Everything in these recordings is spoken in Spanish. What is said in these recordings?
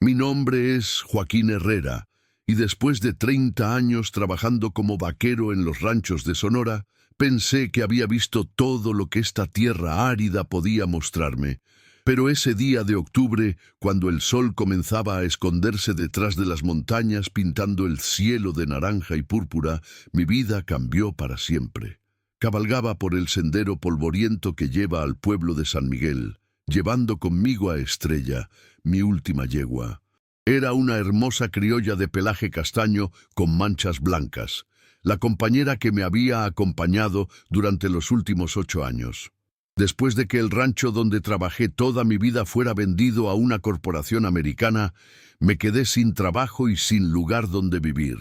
Mi nombre es Joaquín Herrera, y después de 30 años trabajando como vaquero en los ranchos de Sonora, pensé que había visto todo lo que esta tierra árida podía mostrarme. Pero ese día de octubre, cuando el sol comenzaba a esconderse detrás de las montañas pintando el cielo de naranja y púrpura, mi vida cambió para siempre. Cabalgaba por el sendero polvoriento que lleva al pueblo de San Miguel, llevando conmigo a Estrella, mi última yegua. Era una hermosa criolla de pelaje castaño con manchas blancas, la compañera que me había acompañado durante los últimos 8 años. Después de que el rancho donde trabajé toda mi vida fuera vendido a una corporación americana, me quedé sin trabajo y sin lugar donde vivir.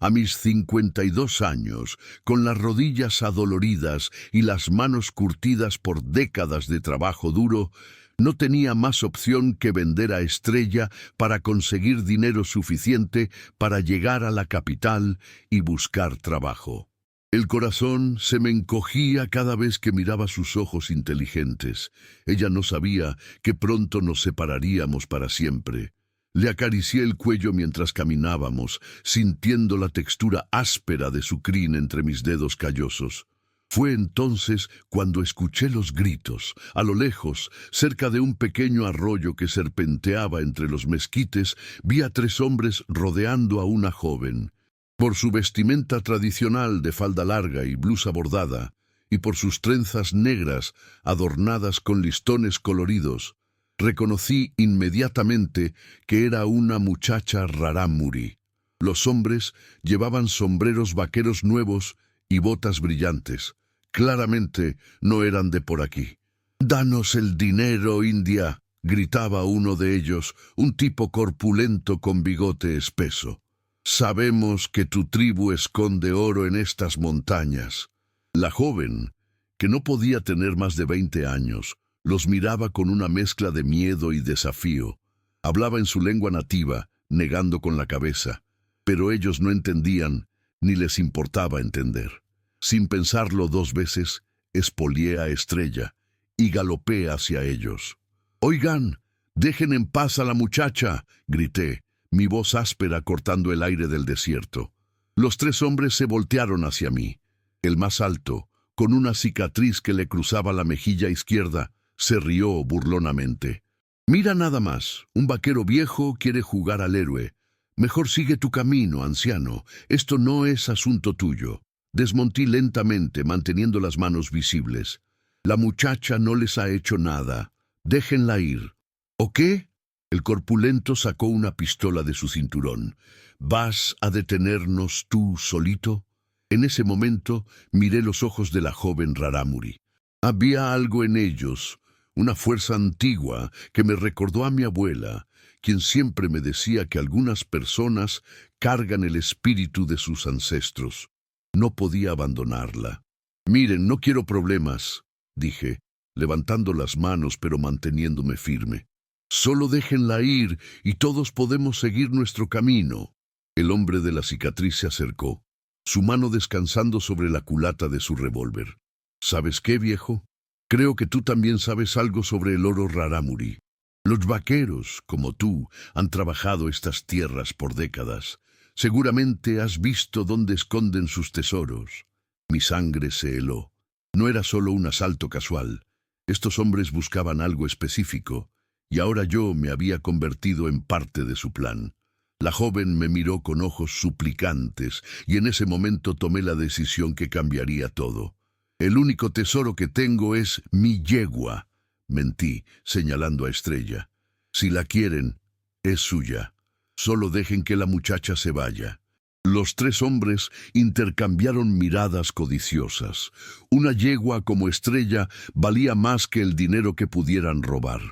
A mis 52 años, con las rodillas adoloridas y las manos curtidas por décadas de trabajo duro, no tenía más opción que vender a Estrella para conseguir dinero suficiente para llegar a la capital y buscar trabajo. El corazón se me encogía cada vez que miraba sus ojos inteligentes. Ella no sabía que pronto nos separaríamos para siempre. Le acaricié el cuello mientras caminábamos, sintiendo la textura áspera de su crin entre mis dedos callosos. Fue entonces cuando escuché los gritos. A lo lejos, cerca de un pequeño arroyo que serpenteaba entre los mezquites, vi a 3 hombres rodeando a una joven. Por su vestimenta tradicional de falda larga y blusa bordada, y por sus trenzas negras adornadas con listones coloridos, reconocí inmediatamente que era una muchacha rarámuri. Los hombres llevaban sombreros vaqueros nuevos y botas brillantes. Claramente no eran de por aquí. «¡Danos el dinero, India!», gritaba uno de ellos, un tipo corpulento con bigote espeso. «Sabemos que tu tribu esconde oro en estas montañas». La joven, que no podía tener más de 20 años, los miraba con una mezcla de miedo y desafío. Hablaba en su lengua nativa, negando con la cabeza, pero ellos no entendían ni les importaba entender. Sin pensarlo 2 veces, espolié a Estrella y galopé hacia ellos. «¡Oigan! ¡Dejen en paz a la muchacha!», grité, mi voz áspera cortando el aire del desierto. Los 3 hombres se voltearon hacia mí. El más alto, con una cicatriz que le cruzaba la mejilla izquierda, se rió burlonamente. «Mira nada más, un vaquero viejo quiere jugar al héroe. Mejor sigue tu camino, anciano, esto no es asunto tuyo». Desmontí lentamente, manteniendo las manos visibles. «La muchacha no les ha hecho nada. Déjenla ir». «¿O qué?». El corpulento sacó una pistola de su cinturón. «¿Vas a detenernos tú solito?». En ese momento miré los ojos de la joven rarámuri. Había algo en ellos, una fuerza antigua que me recordó a mi abuela, quien siempre me decía que algunas personas cargan el espíritu de sus ancestros. No podía abandonarla. «Miren, no quiero problemas», dije, levantando las manos pero manteniéndome firme. «Solo déjenla ir y todos podemos seguir nuestro camino». El hombre de la cicatriz se acercó, su mano descansando sobre la culata de su revólver. «¿Sabes qué, viejo? Creo que tú también sabes algo sobre el oro rarámuri. Los vaqueros, como tú, han trabajado estas tierras por décadas. Seguramente has visto dónde esconden sus tesoros». Mi sangre se heló. No era solo un asalto casual. Estos hombres buscaban algo específico, y ahora yo me había convertido en parte de su plan. La joven me miró con ojos suplicantes, y en ese momento tomé la decisión que cambiaría todo. «El único tesoro que tengo es mi yegua», mentí, señalando a Estrella. «Si la quieren, es suya. Solo dejen que la muchacha se vaya». Los 3 hombres intercambiaron miradas codiciosas. Una yegua como Estrella valía más que el dinero que pudieran robar.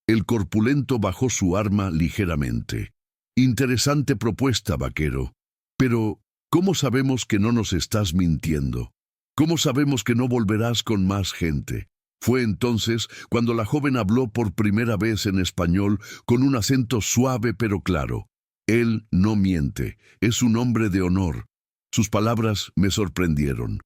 El corpulento bajó su arma ligeramente. «Interesante propuesta, vaquero. Pero, ¿cómo sabemos que no nos estás mintiendo? ¿Cómo sabemos que no volverás con más gente?». Fue entonces cuando la joven habló por primera vez en español con un acento suave pero claro. «Él no miente, es un hombre de honor». Sus palabras me sorprendieron.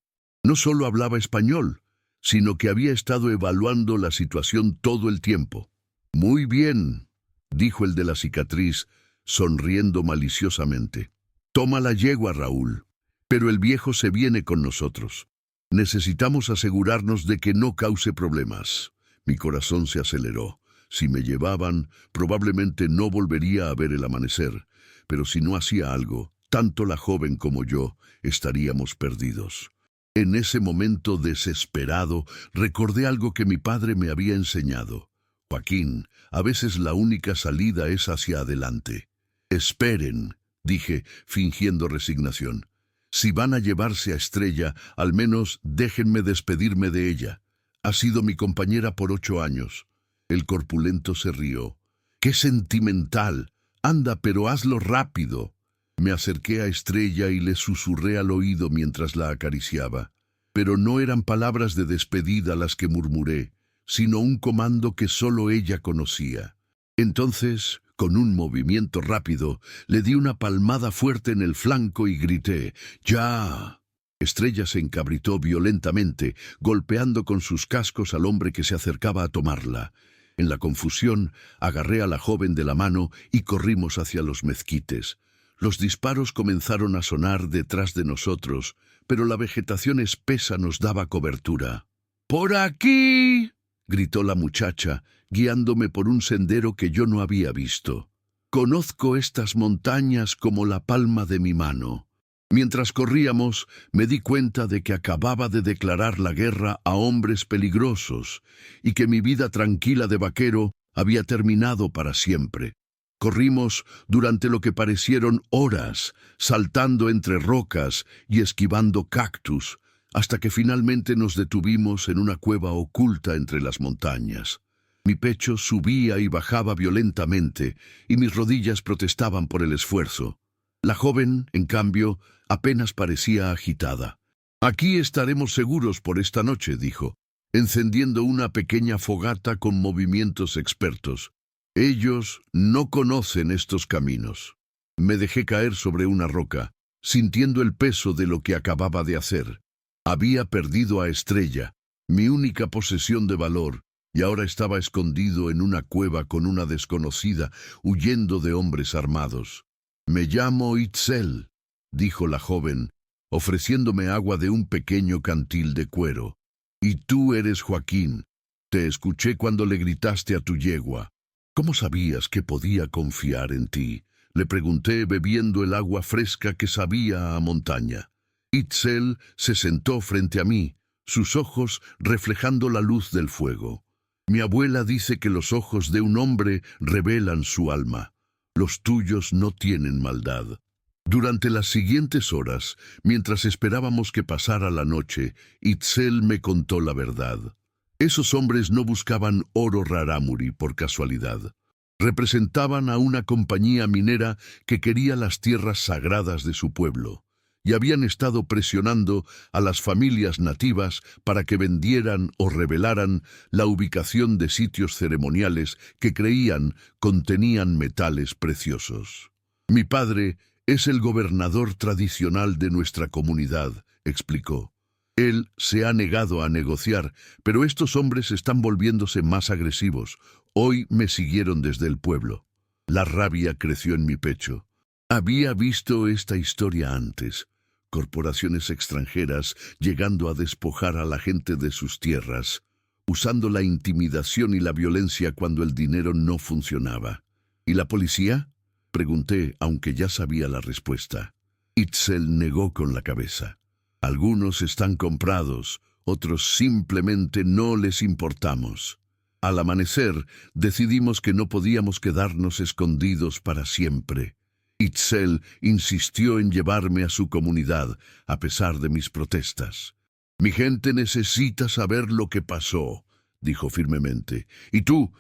No solo hablaba español, sino que había estado evaluando la situación todo el tiempo. «Muy bien. dijo el de la cicatriz, sonriendo maliciosamente. Toma la yegua, Raúl, pero el viejo se viene con nosotros. Necesitamos asegurarnos de que no cause problemas. Mi corazón se aceleró. Si me llevaban, probablemente no volvería a ver el amanecer, pero si no hacía algo, tanto la joven como yo estaríamos perdidos. En ese momento desesperado, recordé algo que mi padre me había enseñado. Joaquín, a veces la única salida es hacia adelante. Esperen, dije, fingiendo resignación. Si van a llevarse a Estrella, al menos déjenme despedirme de ella. Ha sido mi compañera por 8 años. El corpulento se rió. ¡Qué sentimental! Anda, pero hazlo rápido. Me acerqué a Estrella y le susurré al oído mientras la acariciaba. Pero no eran palabras de despedida las que murmuré, sino un comando que solo ella conocía. Entonces, con un movimiento rápido, le di una palmada fuerte en el flanco y grité, ¡ya! Estrella se encabritó violentamente, golpeando con sus cascos al hombre que se acercaba a tomarla. En la confusión, agarré a la joven de la mano y corrimos hacia los mezquites. Los disparos comenzaron a sonar detrás de nosotros, pero la vegetación espesa nos daba cobertura. ¡Por aquí!, gritó la muchacha, guiándome por un sendero que yo no había visto. Conozco estas montañas como la palma de mi mano. Mientras corríamos, me di cuenta de que acababa de declarar la guerra a hombres peligrosos y que mi vida tranquila de vaquero había terminado para siempre. Corrimos durante lo que parecieron horas, saltando entre rocas y esquivando cactus, hasta que finalmente nos detuvimos en una cueva oculta entre las montañas. Mi pecho subía y bajaba violentamente, y mis rodillas protestaban por el esfuerzo. La joven, en cambio, apenas parecía agitada. «Aquí estaremos seguros por esta noche», dijo, encendiendo una pequeña fogata con movimientos expertos. «Ellos no conocen estos caminos». Me dejé caer sobre una roca, sintiendo el peso de lo que acababa de hacer. Había perdido a Estrella, mi única posesión de valor, y ahora estaba escondido en una cueva con una desconocida, huyendo de hombres armados. «Me llamo Itzel», dijo la joven, ofreciéndome agua de un pequeño cantil de cuero. «Y tú eres Joaquín. Te escuché cuando le gritaste a tu yegua. ¿Cómo sabías que podía confiar en ti?», le pregunté bebiendo el agua fresca que sabía a montaña. Itzel se sentó frente a mí, sus ojos reflejando la luz del fuego. «Mi abuela dice que los ojos de un hombre revelan su alma. Los tuyos no tienen maldad». Durante las siguientes horas, mientras esperábamos que pasara la noche, Itzel me contó la verdad. Esos hombres no buscaban oro rarámuri por casualidad. Representaban a una compañía minera que quería las tierras sagradas de su pueblo, y habían estado presionando a las familias nativas para que vendieran o revelaran la ubicación de sitios ceremoniales que creían contenían metales preciosos. «Mi padre es el gobernador tradicional de nuestra comunidad», explicó. «Él se ha negado a negociar, pero estos hombres están volviéndose más agresivos. Hoy me siguieron desde el pueblo». La rabia creció en mi pecho. Había visto esta historia antes. Corporaciones extranjeras llegando a despojar a la gente de sus tierras, usando la intimidación y la violencia cuando el dinero no funcionaba. «¿Y la policía?», pregunté, aunque ya sabía la respuesta. Itzel negó con la cabeza. «Algunos están comprados, otros simplemente no les importamos». Al amanecer, decidimos que no podíamos quedarnos escondidos para siempre. Itzel insistió en llevarme a su comunidad, a pesar de mis protestas. «Mi gente necesita saber lo que pasó», dijo firmemente. «Y tú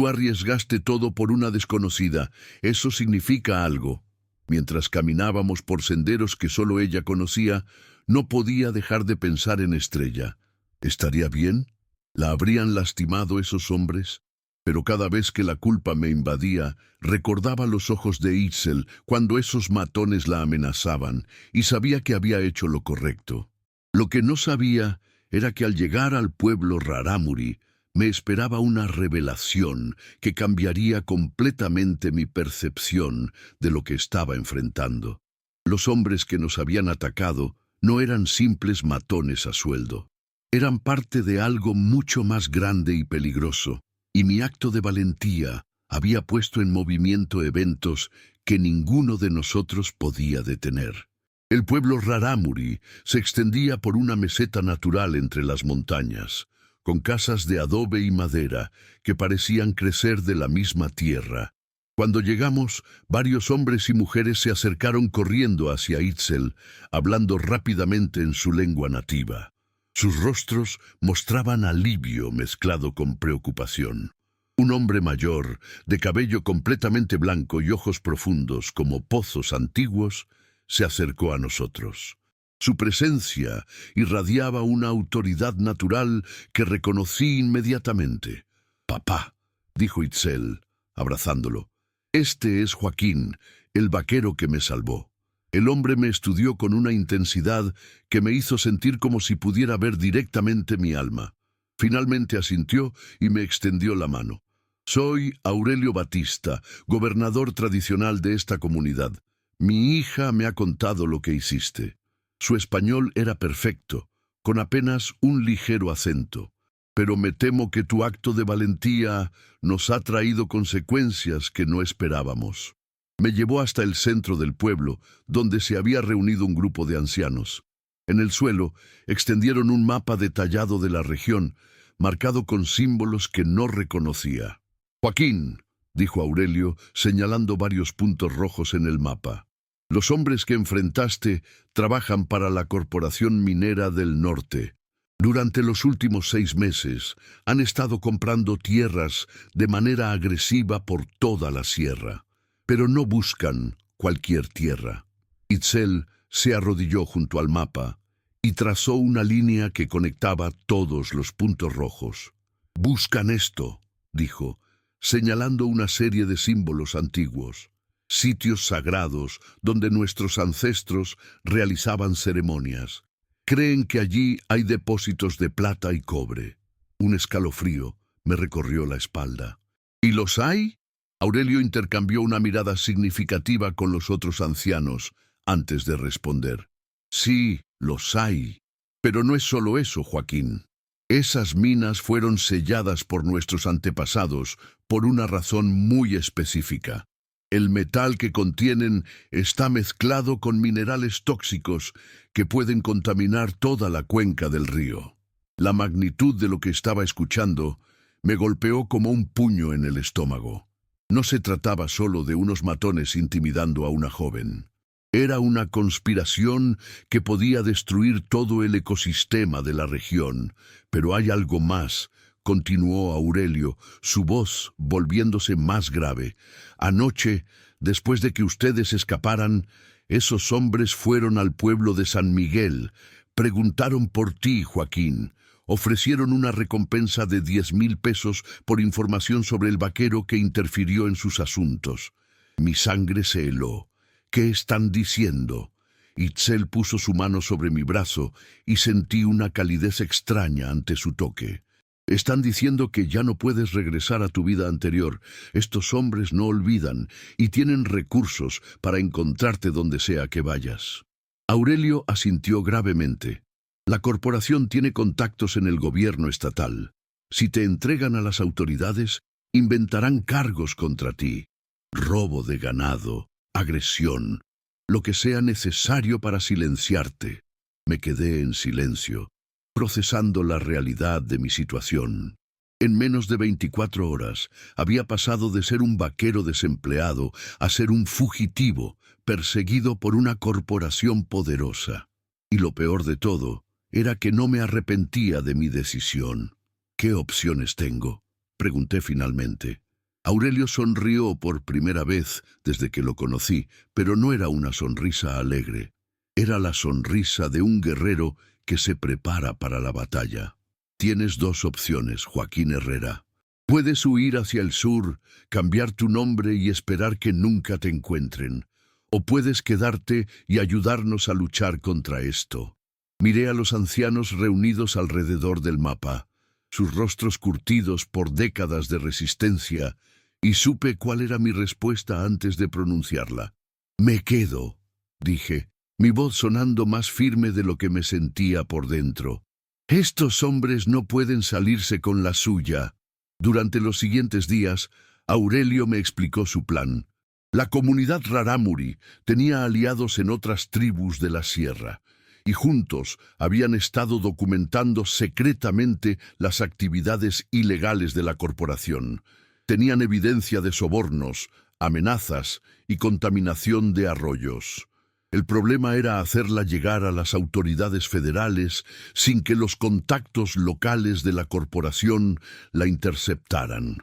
arriesgaste todo por una desconocida. Eso significa algo». Mientras caminábamos por senderos que solo ella conocía, no podía dejar de pensar en Estrella. ¿Estaría bien? ¿La habrían lastimado esos hombres? Pero cada vez que la culpa me invadía, recordaba los ojos de Itzel cuando esos matones la amenazaban, y sabía que había hecho lo correcto. Lo que no sabía era que al llegar al pueblo rarámuri, Me esperaba una revelación que cambiaría completamente mi percepción de lo que estaba enfrentando. Los hombres que nos habían atacado no eran simples matones a sueldo. Eran parte de algo mucho más grande y peligroso, y mi acto de valentía había puesto en movimiento eventos que ninguno de nosotros podía detener. El pueblo Rarámuri se extendía por una meseta natural entre las montañas, con casas de adobe y madera que parecían crecer de la misma tierra. Cuando llegamos, varios hombres y mujeres se acercaron corriendo hacia Itzel, hablando rápidamente en su lengua nativa. Sus rostros mostraban alivio mezclado con preocupación. Un hombre mayor, de cabello completamente blanco y ojos profundos como pozos antiguos, se acercó a nosotros. Su presencia irradiaba una autoridad natural que reconocí inmediatamente. «Papá», dijo Itzel, abrazándolo. «Este es Joaquín, el vaquero que me salvó». El hombre me estudió con una intensidad que me hizo sentir como si pudiera ver directamente mi alma. Finalmente asintió y me extendió la mano. «Soy Aurelio Batista, gobernador tradicional de esta comunidad. Mi hija me ha contado lo que hiciste». Su español era perfecto, con apenas un ligero acento. «Pero me temo que tu acto de valentía nos ha traído consecuencias que no esperábamos». Me llevó hasta el centro del pueblo, donde se había reunido un grupo de ancianos. En el suelo extendieron un mapa detallado de la región, marcado con símbolos que no reconocía. «Joaquín», dijo Aurelio, señalando varios puntos rojos en el mapa. «Los hombres que enfrentaste trabajan para la Corporación Minera del Norte. Durante los últimos 6 meses han estado comprando tierras de manera agresiva por toda la sierra. Pero no buscan cualquier tierra». Itzel se arrodilló junto al mapa y trazó una línea que conectaba todos los puntos rojos. «Buscan esto», dijo, señalando una serie de símbolos antiguos. «Sitios sagrados donde nuestros ancestros realizaban ceremonias. Creen que allí hay depósitos de plata y cobre». Un escalofrío me recorrió la espalda. «¿Y los hay?». Aurelio intercambió una mirada significativa con los otros ancianos antes de responder. «Sí, los hay. Pero no es solo eso, Joaquín. Esas minas fueron selladas por nuestros antepasados por una razón muy específica. El metal que contienen está mezclado con minerales tóxicos que pueden contaminar toda la cuenca del río». La magnitud de lo que estaba escuchando me golpeó como un puño en el estómago. No se trataba solo de unos matones intimidando a una joven. Era una conspiración que podía destruir todo el ecosistema de la región. «Pero hay algo más», continuó Aurelio, su voz volviéndose más grave. «Anoche, después de que ustedes escaparan, esos hombres fueron al pueblo de San Miguel, preguntaron por ti, Joaquín. Ofrecieron una recompensa de 10,000 pesos por información sobre el vaquero que interfirió en sus asuntos. Mi sangre se heló. ¿Qué están diciendo?». Itzel puso su mano sobre mi brazo y sentí una calidez extraña ante su toque. «Están diciendo que ya no puedes regresar a tu vida anterior. Estos hombres no olvidan y tienen recursos para encontrarte donde sea que vayas». Aurelio asintió gravemente. «La corporación tiene contactos en el gobierno estatal. Si te entregan a las autoridades, inventarán cargos contra ti. Robo de ganado, agresión, lo que sea necesario para silenciarte». Me quedé en silencio, procesando la realidad de mi situación. En menos de 24 horas había pasado de ser un vaquero desempleado a ser un fugitivo, perseguido por una corporación poderosa. Y lo peor de todo era que no me arrepentía de mi decisión. «¿Qué opciones tengo?», pregunté finalmente. Aurelio sonrió por primera vez desde que lo conocí, pero no era una sonrisa alegre. Era la sonrisa de un guerrero que se prepara para la batalla. «Tienes 2 opciones, Joaquín Herrera. Puedes huir hacia el sur, cambiar tu nombre y esperar que nunca te encuentren. O puedes quedarte y ayudarnos a luchar contra esto». Miré a los ancianos reunidos alrededor del mapa. sus rostros curtidos por décadas de resistencia, y supe cuál era mi respuesta antes de pronunciarla. «Me quedo», dije, mi voz sonando más firme de lo que me sentía por dentro. «Estos hombres no pueden salirse con la suya». Durante los siguientes días, Aurelio me explicó su plan. La comunidad rarámuri tenía aliados en otras tribus de la sierra, y juntos habían estado documentando secretamente las actividades ilegales de la corporación. Tenían evidencia de sobornos, amenazas y contaminación de arroyos. El problema era hacerla llegar a las autoridades federales sin que los contactos locales de la corporación la interceptaran.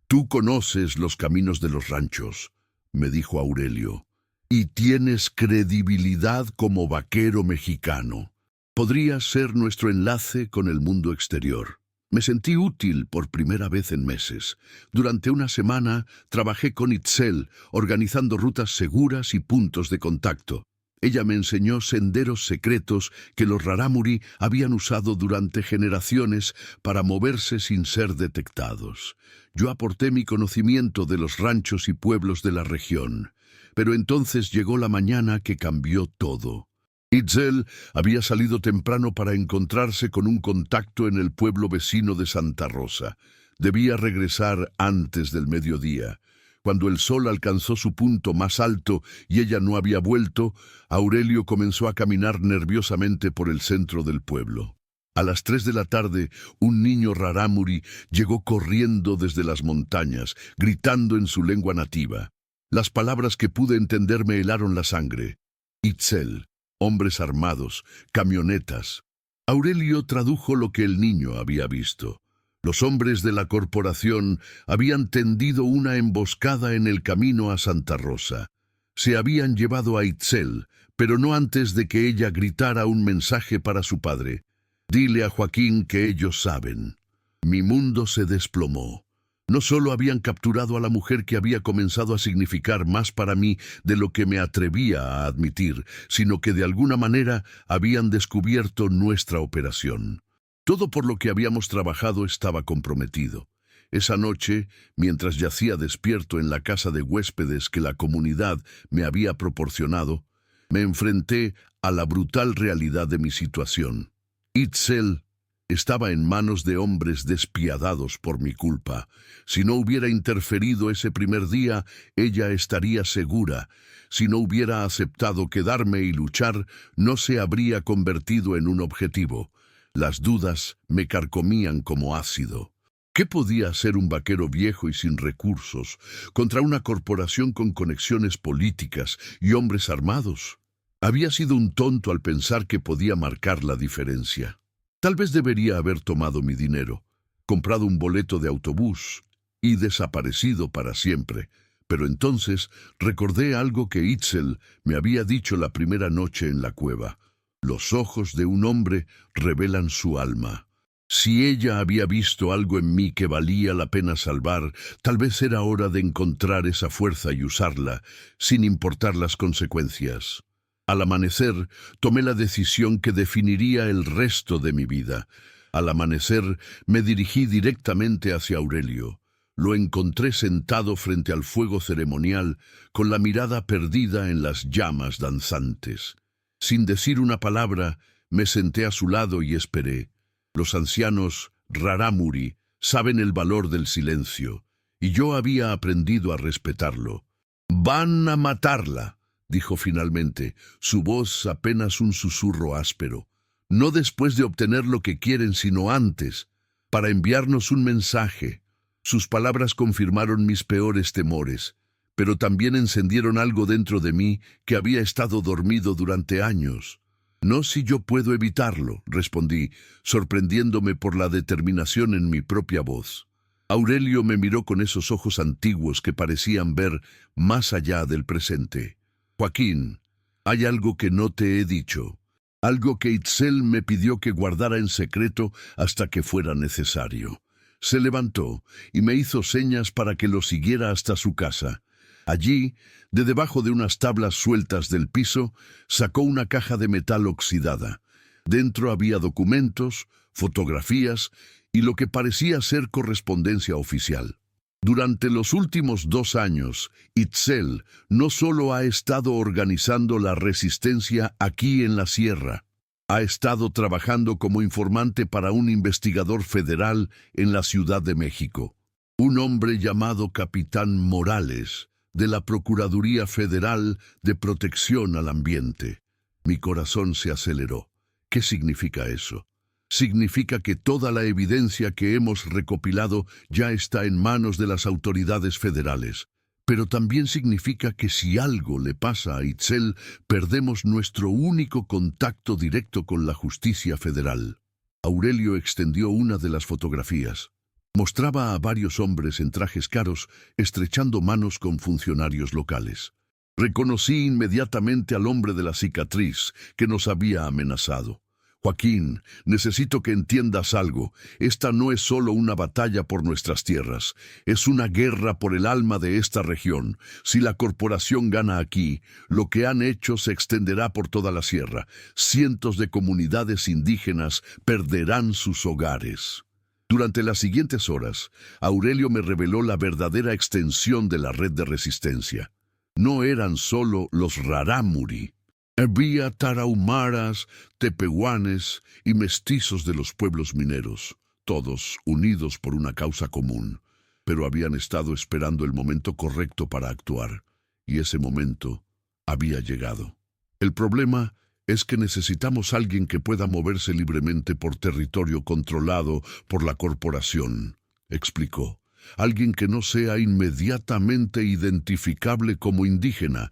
«Tú conoces los caminos de los ranchos», me dijo Aurelio, «y tienes credibilidad como vaquero mexicano. Podrías ser nuestro enlace con el mundo exterior». Me sentí útil por primera vez en meses. Durante una semana trabajé con Itzel, organizando rutas seguras y puntos de contacto. Ella me enseñó senderos secretos que los rarámuri habían usado durante generaciones para moverse sin ser detectados. Yo aporté mi conocimiento de los ranchos y pueblos de la región. Pero entonces llegó la mañana que cambió todo. Itzel había salido temprano para encontrarse con un contacto en el pueblo vecino de Santa Rosa. Debía regresar antes del mediodía. Cuando el sol alcanzó su punto más alto y ella no había vuelto, Aurelio comenzó a caminar nerviosamente por el centro del pueblo. A las 3 de la tarde, un niño rarámuri llegó corriendo desde las montañas, gritando en su lengua nativa. Las palabras que pude entender me helaron la sangre. Itzel, hombres armados, camionetas. Aurelio tradujo lo que el niño había visto. Los hombres de la corporación habían tendido una emboscada en el camino a Santa Rosa. Se habían llevado a Itzel, pero no antes de que ella gritara un mensaje para su padre. «Dile a Joaquín que ellos saben». Mi mundo se desplomó. No solo habían capturado a la mujer que había comenzado a significar más para mí de lo que me atrevía a admitir, sino que de alguna manera habían descubierto nuestra operación. Todo por lo que habíamos trabajado estaba comprometido. Esa noche, mientras yacía despierto en la casa de huéspedes que la comunidad me había proporcionado, me enfrenté a la brutal realidad de mi situación. Itzel estaba en manos de hombres despiadados por mi culpa. Si no hubiera interferido ese primer día, ella estaría segura. Si no hubiera aceptado quedarme y luchar, no se habría convertido en un objetivo. Las dudas me carcomían como ácido. ¿Qué podía hacer un vaquero viejo y sin recursos contra una corporación con conexiones políticas y hombres armados? Había sido un tonto al pensar que podía marcar la diferencia. Tal vez debería haber tomado mi dinero, comprado un boleto de autobús y desaparecido para siempre. Pero entonces recordé algo que Itzel me había dicho la primera noche en la cueva. Los ojos de un hombre revelan su alma. Si ella había visto algo en mí que valía la pena salvar, tal vez era hora de encontrar esa fuerza y usarla, sin importar las consecuencias. Al amanecer, tomé la decisión que definiría el resto de mi vida. Al amanecer, me dirigí directamente hacia Aurelio. Lo encontré sentado frente al fuego ceremonial, con la mirada perdida en las llamas danzantes. Sin decir una palabra, me senté a su lado y esperé. Los ancianos rarámuri saben el valor del silencio, y yo había aprendido a respetarlo. «Van a matarla», dijo finalmente, su voz apenas un susurro áspero. «No después de obtener lo que quieren, sino antes, para enviarnos un mensaje». Sus palabras confirmaron mis peores temores, pero también encendieron algo dentro de mí que había estado dormido durante años. «No si yo puedo evitarlo», respondí, sorprendiéndome por la determinación en mi propia voz. Aurelio me miró con esos ojos antiguos que parecían ver más allá del presente. «Joaquín, hay algo que no te he dicho, algo que Itzel me pidió que guardara en secreto hasta que fuera necesario». Se levantó y me hizo señas para que lo siguiera hasta su casa. Allí, de debajo de unas tablas sueltas del piso, sacó una caja de metal oxidada. Dentro había documentos, fotografías y lo que parecía ser correspondencia oficial. Durante los últimos 2 años, Itzel no solo ha estado organizando la resistencia aquí en la sierra, ha estado trabajando como informante para un investigador federal en la Ciudad de México, un hombre llamado Capitán Morales, de la Procuraduría Federal de Protección al Ambiente. Mi corazón se aceleró. ¿Qué significa eso? Significa que toda la evidencia que hemos recopilado ya está en manos de las autoridades federales. Pero también significa que si algo le pasa a Itzel, perdemos nuestro único contacto directo con la justicia federal. Aurelio extendió una de las fotografías. Mostraba a varios hombres en trajes caros estrechando manos con funcionarios locales. Reconocí inmediatamente al hombre de la cicatriz que nos había amenazado. Joaquín, necesito que entiendas algo. Esta no es solo una batalla por nuestras tierras, es una guerra por el alma de esta región. Si la corporación gana aquí, lo que han hecho se extenderá por toda la sierra. Cientos de comunidades indígenas perderán sus hogares. Durante las siguientes horas, Aurelio me reveló la verdadera extensión de la red de resistencia. No eran solo los rarámuri. Había tarahumaras, tepehuanes y mestizos de los pueblos mineros, todos unidos por una causa común, pero habían estado esperando el momento correcto para actuar, y ese momento había llegado. El problema es que necesitamos alguien que pueda moverse libremente por territorio controlado por la corporación, explicó. Alguien que no sea inmediatamente identificable como indígena,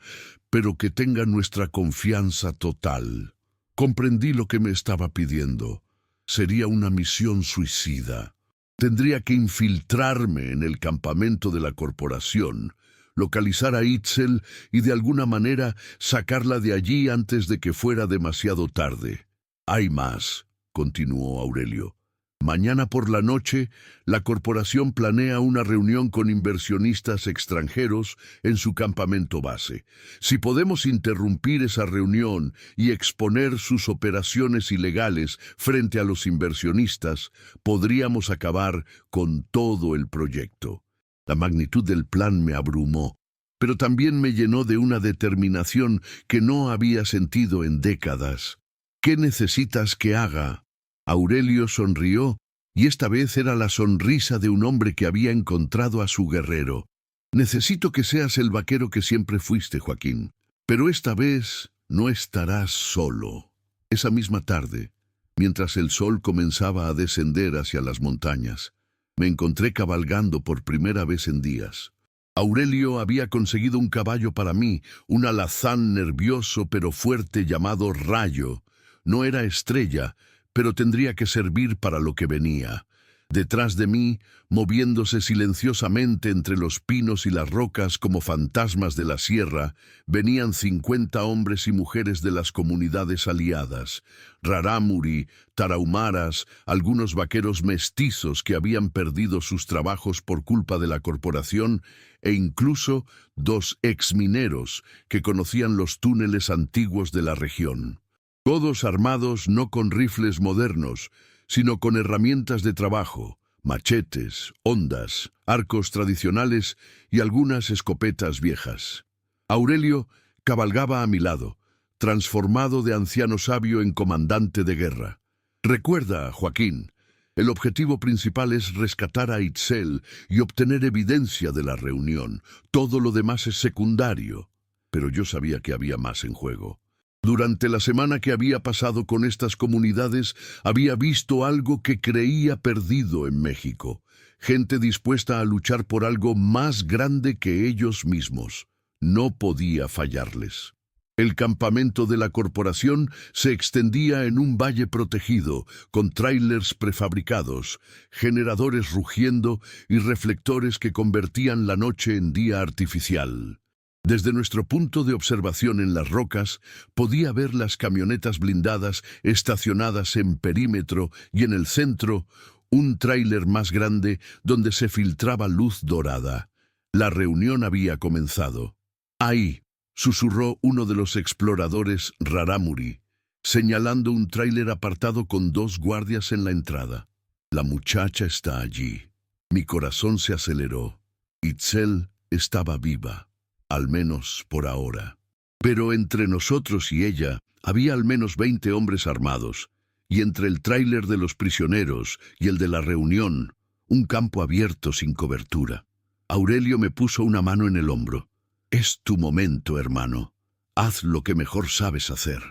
pero que tenga nuestra confianza total. Comprendí lo que me estaba pidiendo. Sería una misión suicida. Tendría que infiltrarme en el campamento de la corporación, localizar a Itzel y de alguna manera sacarla de allí antes de que fuera demasiado tarde. Hay más, continuó Aurelio. Mañana por la noche, la corporación planea una reunión con inversionistas extranjeros en su campamento base. Si podemos interrumpir esa reunión y exponer sus operaciones ilegales frente a los inversionistas, podríamos acabar con todo el proyecto. La magnitud del plan me abrumó, pero también me llenó de una determinación que no había sentido en décadas. ¿Qué necesitas que haga? Aurelio sonrió, y esta vez era la sonrisa de un hombre que había encontrado a su guerrero. Necesito que seas el vaquero que siempre fuiste, Joaquín, pero esta vez no estarás solo. Esa misma tarde, mientras el sol comenzaba a descender hacia las montañas, me encontré cabalgando por primera vez en días. Aurelio había conseguido un caballo para mí, un alazán nervioso pero fuerte llamado Rayo. No era estrella, pero tendría que servir para lo que venía. Detrás de mí, moviéndose silenciosamente entre los pinos y las rocas como fantasmas de la sierra, venían 50 hombres y mujeres de las comunidades aliadas, rarámuri, tarahumaras, algunos vaqueros mestizos que habían perdido sus trabajos por culpa de la corporación e incluso 2 exmineros que conocían los túneles antiguos de la región. Todos armados no con rifles modernos, sino con herramientas de trabajo, machetes, hondas, arcos tradicionales y algunas escopetas viejas. Aurelio cabalgaba a mi lado, transformado de anciano sabio en comandante de guerra. Recuerda, Joaquín, el objetivo principal es rescatar a Itzel y obtener evidencia de la reunión. Todo lo demás es secundario. Pero yo sabía que había más en juego. Durante la semana que había pasado con estas comunidades, había visto algo que creía perdido en México. Gente dispuesta a luchar por algo más grande que ellos mismos. No podía fallarles. El campamento de la corporación se extendía en un valle protegido, con tráilers prefabricados, generadores rugiendo y reflectores que convertían la noche en día artificial. Desde nuestro punto de observación en las rocas, podía ver las camionetas blindadas estacionadas en perímetro y en el centro, un tráiler más grande donde se filtraba luz dorada. La reunión había comenzado. Ahí, susurró uno de los exploradores rarámuri, señalando un tráiler apartado con 2 guardias en la entrada. La muchacha está allí. Mi corazón se aceleró. Itzel estaba viva, al menos por ahora. Pero entre nosotros y ella había al menos 20 hombres armados, y entre el tráiler de los prisioneros y el de la reunión, un campo abierto sin cobertura. Aurelio me puso una mano en el hombro. «Es tu momento, hermano. Haz lo que mejor sabes hacer».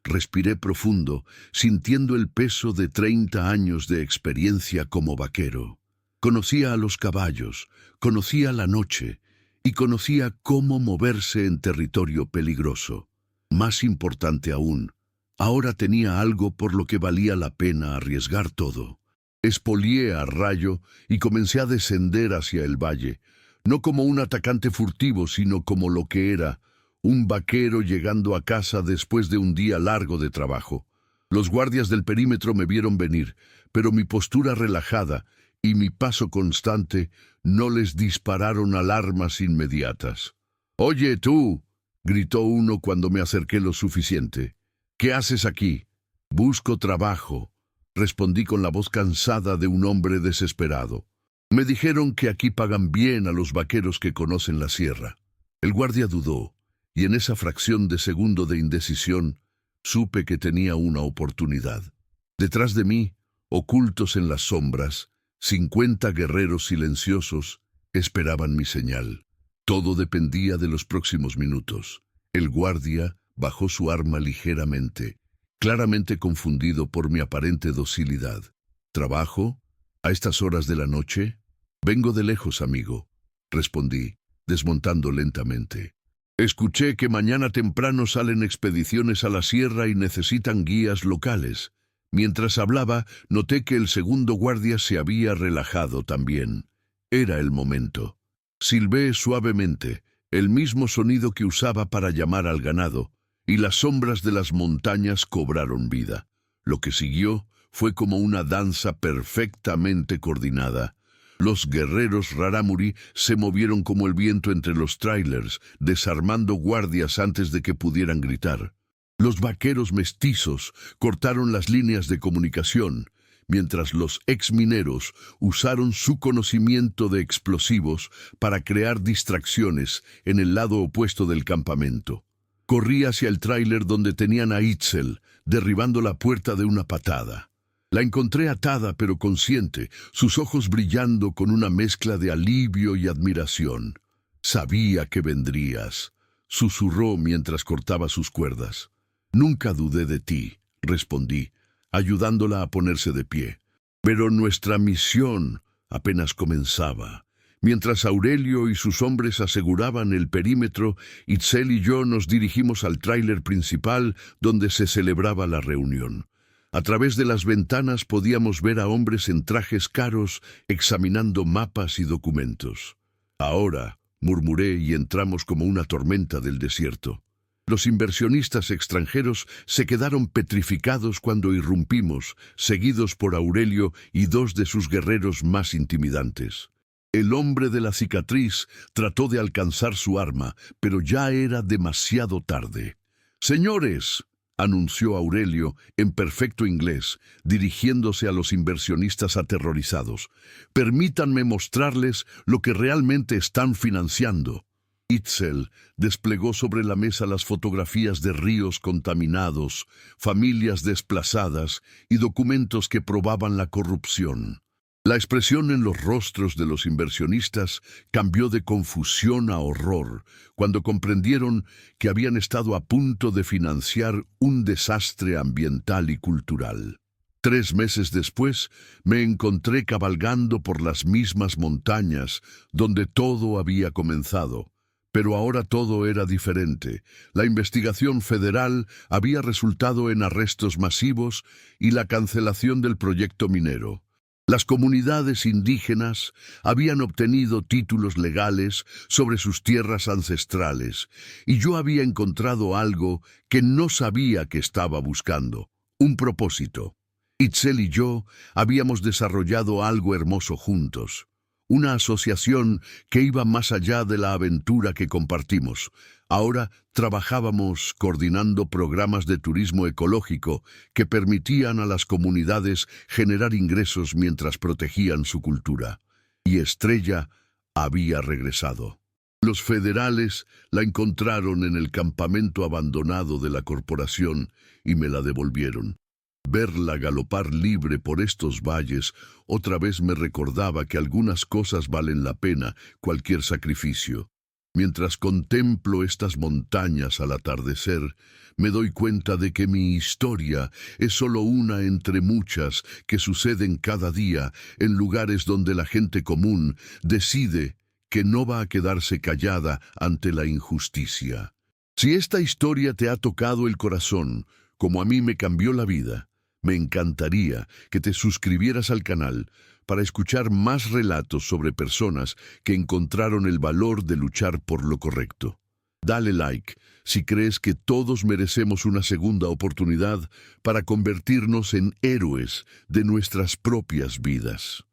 Respiré profundo, sintiendo el peso de 30 años de experiencia como vaquero. Conocía a los caballos, conocía la noche y conocía cómo moverse en territorio peligroso. Más importante aún, ahora tenía algo por lo que valía la pena arriesgar todo. Espolié a Rayo y comencé a descender hacia el valle, no como un atacante furtivo, sino como lo que era, un vaquero llegando a casa después de un día largo de trabajo. Los guardias del perímetro me vieron venir, pero mi postura relajada y mi paso constante no les dispararon alarmas inmediatas. «Oye, tú», gritó uno cuando me acerqué lo suficiente. «¿Qué haces aquí?» «Busco trabajo», respondí con la voz cansada de un hombre desesperado. «Me dijeron que aquí pagan bien a los vaqueros que conocen la sierra». El guardia dudó, y en esa fracción de segundo de indecisión, supe que tenía una oportunidad. Detrás de mí, ocultos en las sombras, 50 guerreros silenciosos esperaban mi señal. Todo dependía de los próximos minutos. El guardia bajó su arma ligeramente, claramente confundido por mi aparente docilidad. «¿Trabajo? ¿A estas horas de la noche?» «Vengo de lejos, amigo», respondí, desmontando lentamente. «Escuché que mañana temprano salen expediciones a la sierra y necesitan guías locales». Mientras hablaba, noté que el segundo guardia se había relajado también. Era el momento. Silbé suavemente, el mismo sonido que usaba para llamar al ganado, y las sombras de las montañas cobraron vida. Lo que siguió fue como una danza perfectamente coordinada. Los guerreros rarámuri se movieron como el viento entre los trailers, desarmando guardias antes de que pudieran gritar. Los vaqueros mestizos cortaron las líneas de comunicación, mientras los exmineros usaron su conocimiento de explosivos para crear distracciones en el lado opuesto del campamento. Corrí hacia el tráiler donde tenían a Itzel, derribando la puerta de una patada. La encontré atada pero consciente, sus ojos brillando con una mezcla de alivio y admiración. «Sabía que vendrías», susurró mientras cortaba sus cuerdas. «Nunca dudé de ti», respondí, ayudándola a ponerse de pie. Pero nuestra misión apenas comenzaba. Mientras Aurelio y sus hombres aseguraban el perímetro, Itzel y yo nos dirigimos al tráiler principal donde se celebraba la reunión. A través de las ventanas podíamos ver a hombres en trajes caros examinando mapas y documentos. «Ahora», murmuré y entramos como una tormenta del desierto. Los inversionistas extranjeros se quedaron petrificados cuando irrumpimos, seguidos por Aurelio y 2 de sus guerreros más intimidantes. El hombre de la cicatriz trató de alcanzar su arma, pero ya era demasiado tarde. «Señores», anunció Aurelio en perfecto inglés, dirigiéndose a los inversionistas aterrorizados, «permítanme mostrarles lo que realmente están financiando». Itzel desplegó sobre la mesa las fotografías de ríos contaminados, familias desplazadas y documentos que probaban la corrupción. La expresión en los rostros de los inversionistas cambió de confusión a horror cuando comprendieron que habían estado a punto de financiar un desastre ambiental y cultural. 3 meses después, me encontré cabalgando por las mismas montañas donde todo había comenzado. Pero ahora todo era diferente. La investigación federal había resultado en arrestos masivos y la cancelación del proyecto minero. Las comunidades indígenas habían obtenido títulos legales sobre sus tierras ancestrales, y yo había encontrado algo que no sabía que estaba buscando, un propósito. Itzel y yo habíamos desarrollado algo hermoso juntos. una asociación que iba más allá de la aventura que compartimos. Ahora trabajábamos coordinando programas de turismo ecológico que permitían a las comunidades generar ingresos mientras protegían su cultura. Y Estrella había regresado. Los federales la encontraron en el campamento abandonado de la corporación y me la devolvieron. Verla galopar libre por estos valles otra vez me recordaba que algunas cosas valen la pena, cualquier sacrificio. Mientras contemplo estas montañas al atardecer, me doy cuenta de que mi historia es solo una entre muchas que suceden cada día en lugares donde la gente común decide que no va a quedarse callada ante la injusticia. Si esta historia te ha tocado el corazón, como a mí me cambió la vida, me encantaría que te suscribieras al canal para escuchar más relatos sobre personas que encontraron el valor de luchar por lo correcto. Dale like si crees que todos merecemos una segunda oportunidad para convertirnos en héroes de nuestras propias vidas.